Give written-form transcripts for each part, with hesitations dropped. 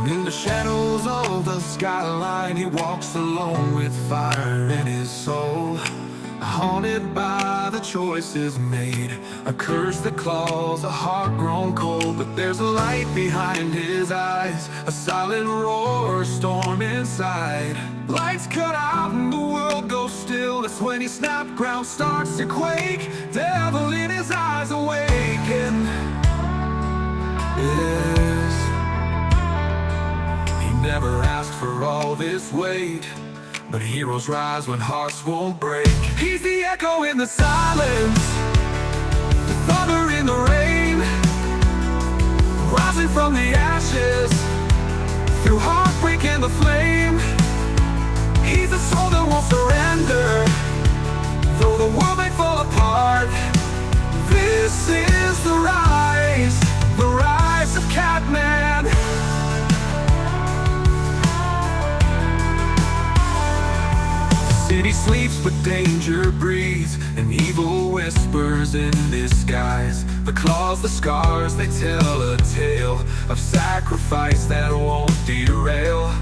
In the shadows of the skyline, he walks alone with fire in his soul. Haunted by the choices made, a curse that claws a heart grown cold. But there's a light behind his eyes, a silent roar, a storm inside. Lights cut out and the world goes still. That's when he snapped, ground starts to quake. Devil in his eyes awaken. Yes, he never asked for all this weight, but heroes rise when hearts won't break. He's the echo in the silence, the thunder in the rain, rising from the ashes, through heartbreak and the flame. He's the soul that won't surrender, though the world may fall apart. This is the rise of Catman. City sleeps but danger breathes, and evil whispers in disguise. The claws, the scars, they tell a tale of sacrifice that won't derail.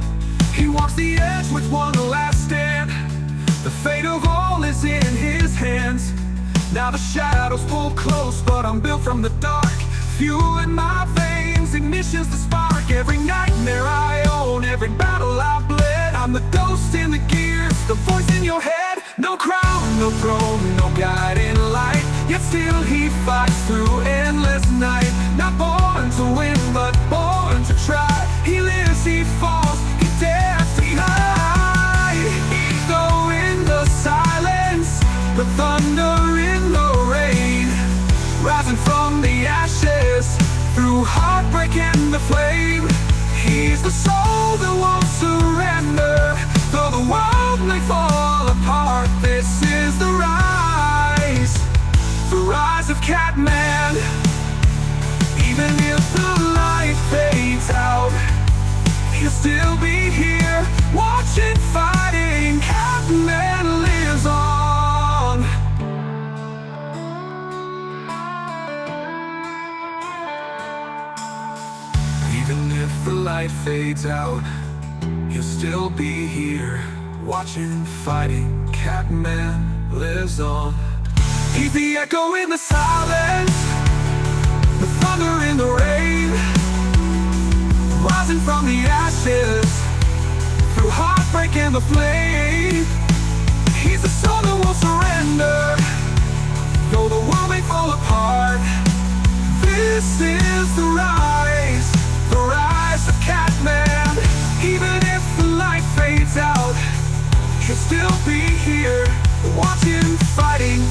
He walks the edge with one last stand, the fate of all is in his hands. Now the shadows pull close, but I'm built from the dark. Fuel in my veins, ignition's the spark. Every nightmare I own, every battle I've bled. I'm the ghost in the gears, the voice in your head. No crown, no throne, no guiding light, yet still he fights through endless night. Not born to win, but born to try. He lives, he falls, he dares to hide. Echo in the silence, the thunder in the rain, rising from the ashes, through heartbreak and the flame. He's the soul that won't surrender, though the world may fall apart. This is the rise of Catman. Even if the light fades out, he'll still be here, watching, fighting. Catman lives on. Even if the light fades out, he'll still be here, watching, fighting. Catman lives on. He's the echo in the silence, the thunder in the rain, rising from the ashes, through heartbreak and the flame. He's the soul that won't surrender, though the world may fall apart. This is the rise of Catman. Even if the light fades out, he'll still be here, watching, fighting.